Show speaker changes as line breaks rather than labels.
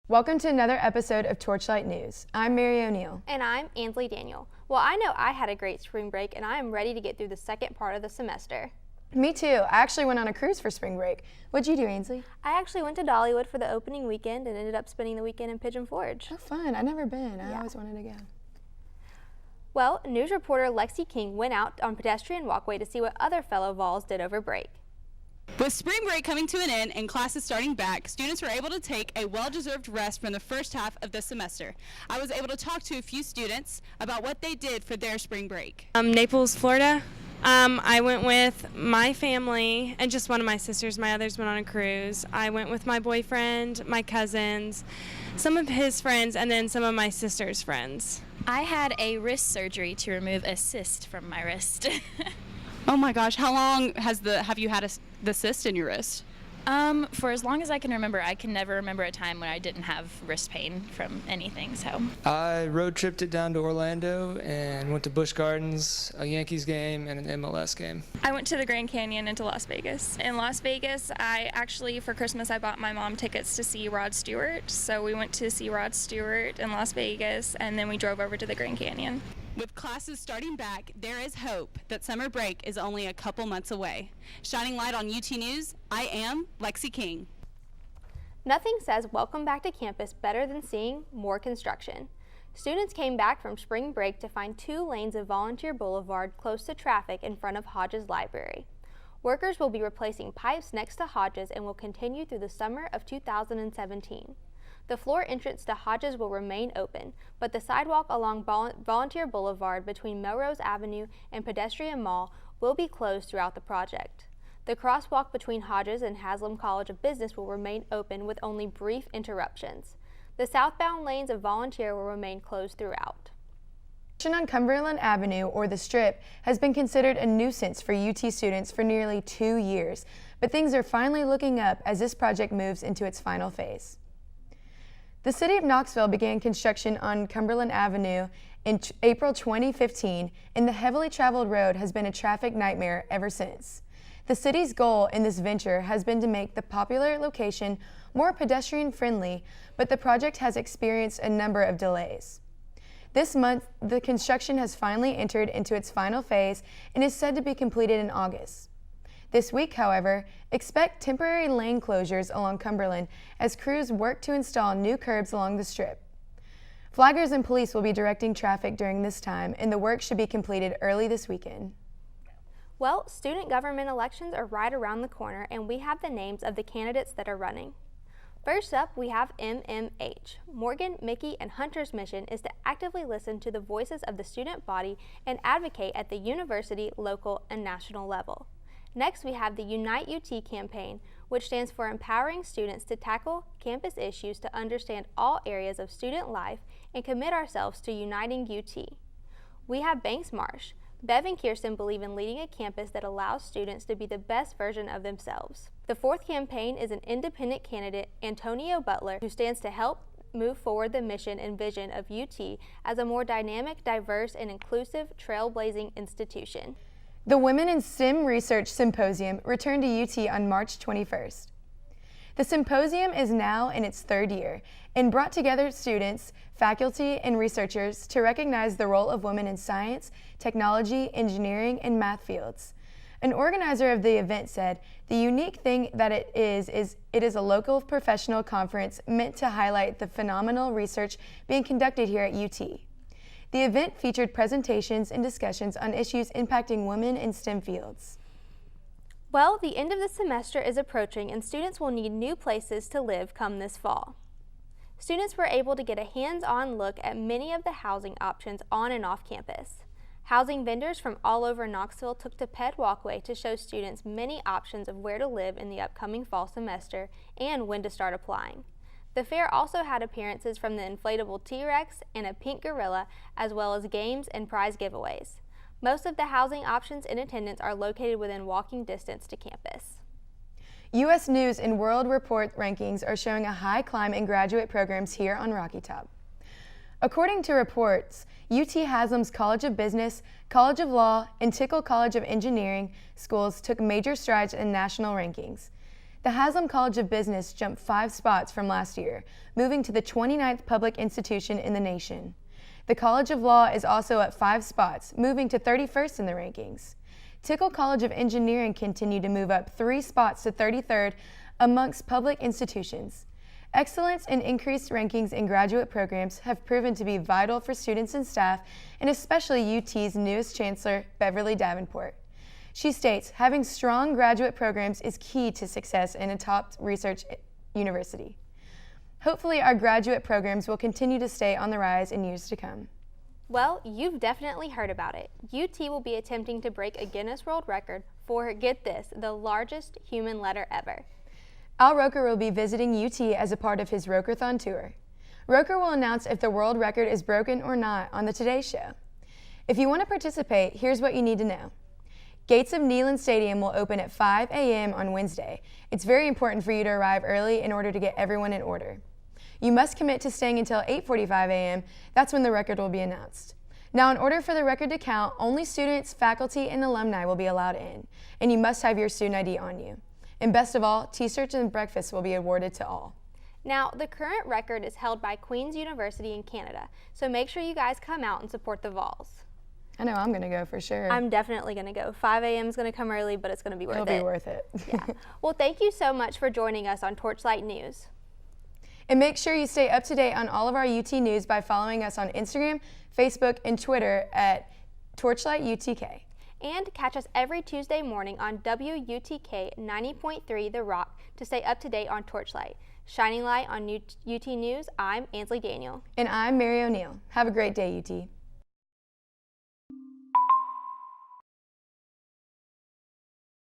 Welcome to another episode of TorchLight News. I'm Mary O'Neill.
And I'm Ansley Daniel. Well, I know I had a great spring break and I am ready to get through the second part of the semester.
Me too. I actually went on a cruise for spring break. What'd you do, Ansley?
I actually went to Dollywood for the opening weekend and ended up spending the weekend in Pigeon Forge.
Oh, fun. I've never been. I always wanted to go.
Well, news reporter Lexi King went out on pedestrian walkway to see what other fellow Vols did over break.
With spring break coming to an end and classes starting back, students were able to take a well-deserved rest from the first half of the semester. I was able to talk to a few students about what they did for their spring break.
Naples, Florida. I went with my family and just one of my sisters. My others went on a cruise. I went with my boyfriend, my cousins, some of his friends, and then some of my sister's friends.
I had a wrist surgery to remove a cyst from my wrist.
Oh my gosh, how long have you had the cyst in your wrist?
For as long as I can remember. I can never remember a time when I didn't have wrist pain from anything, so.
I road tripped it down to Orlando and went to Busch Gardens, a Yankees game, and an MLS game.
I went to the Grand Canyon and to Las Vegas. In Las Vegas, for Christmas, I bought my mom tickets to see Rod Stewart. So we went to see Rod Stewart in Las Vegas, and then we drove over to the Grand Canyon.
With classes starting back, there is hope that summer break is only a couple months away. Shining light on UT News, I am Lexi King.
Nothing says welcome back to campus better than seeing more construction. Students came back from spring break to find 2 lanes of Volunteer Boulevard close to traffic in front of Hodges Library. Workers will be replacing pipes next to Hodges and will continue through the summer of 2017. The floor entrance to Hodges will remain open, but the sidewalk along Volunteer Boulevard between Melrose Avenue and Pedestrian Mall will be closed throughout the project. The crosswalk between Hodges and Haslam College of Business will remain open with only brief interruptions. The southbound lanes of Volunteer will remain closed throughout.
Construction on Cumberland Avenue, or the Strip, has been considered a nuisance for UT students for nearly 2 years, but things are finally looking up as this project moves into its final phase. The city of Knoxville began construction on Cumberland Avenue in April 2015, and the heavily traveled road has been a traffic nightmare ever since. The city's goal in this venture has been to make the popular location more pedestrian-friendly, but the project has experienced a number of delays. This month, the construction has finally entered into its final phase and is said to be completed in August. This week, however, expect temporary lane closures along Cumberland as crews work to install new curbs along the Strip. Flaggers and police will be directing traffic during this time, and the work should be completed early this weekend.
Well, student government elections are right around the corner, and we have the names of the candidates that are running. First up, we have MMH. Morgan, Mickey, and Hunter's mission is to actively listen to the voices of the student body and advocate at the university, local, and national level. Next, we have the Unite UT campaign, which stands for empowering students to tackle campus issues to understand all areas of student life and commit ourselves to uniting UT. We have Banks Marsh. Bev and Kirsten believe in leading a campus that allows students to be the best version of themselves. The fourth campaign is an independent candidate, Antonio Butler, who stands to help move forward the mission and vision of UT as a more dynamic, diverse, and inclusive trailblazing institution.
The Women in STEM Research Symposium returned to UT on March 21st. The symposium is now in its 3rd year and brought together students, faculty, and researchers to recognize the role of women in science, technology, engineering, and math fields. An organizer of the event said, "The unique thing that it is a local professional conference meant to highlight the phenomenal research being conducted here at UT." The event featured presentations and discussions on issues impacting women in STEM fields.
Well, the end of the semester is approaching and students will need new places to live come this fall. Students were able to get a hands-on look at many of the housing options on and off campus. Housing vendors from all over Knoxville took to Ped Walkway to show students many options of where to live in the upcoming fall semester and when to start applying. The fair also had appearances from the inflatable T-Rex and a pink gorilla, as well as games and prize giveaways. Most of the housing options in attendance are located within walking distance to campus.
U.S. News and World Report rankings are showing a high climb in graduate programs here on Rocky Top. According to reports, UT Haslam's College of Business, College of Law, and Tickle College of Engineering schools took major strides in national rankings. The Haslam College of Business jumped 5 spots from last year, moving to the 29th public institution in the nation. The College of Law is also up 5 spots, moving to 31st in the rankings. Tickle College of Engineering continued to move up 3 spots to 33rd amongst public institutions. Excellence and increased rankings in graduate programs have proven to be vital for students and staff, and especially UT's newest chancellor, Beverly Davenport. She states, having strong graduate programs is key to success in a top research university. Hopefully, our graduate programs will continue to stay on the rise in years to come.
Well, you've definitely heard about it. UT will be attempting to break a Guinness World Record for, get this, the largest human letter ever.
Al Roker will be visiting UT as a part of his Rokerthon tour. Roker will announce if the world record is broken or not on the Today Show. If you want to participate, here's what you need to know. Gates of Neyland Stadium will open at 5 a.m. on Wednesday. It's very important for you to arrive early in order to get everyone in order. You must commit to staying until 8:45 a.m. That's when the record will be announced. Now, in order for the record to count, only students, faculty, and alumni will be allowed in, and you must have your student ID on you. And best of all, t-shirts and breakfast will be awarded to all.
Now, the current record is held by Queen's University in Canada, so make sure you guys come out and support the Vols.
I know I'm going to go for sure.
I'm definitely going to go. 5 a.m. is going to come early, but it's going to be worth it.
It'll be worth it.
Yeah. Well, thank you so much for joining us on TorchLight News.
And make sure you stay up to date on all of our UT news by following us on Instagram, Facebook, and Twitter at TorchLightUTK.
And catch us every Tuesday morning on WUTK 90.3 The Rock to stay up to date on TorchLight. Shining light on UT News, I'm Ansley Daniel.
And I'm Mary O'Neill. Have a great day, UT.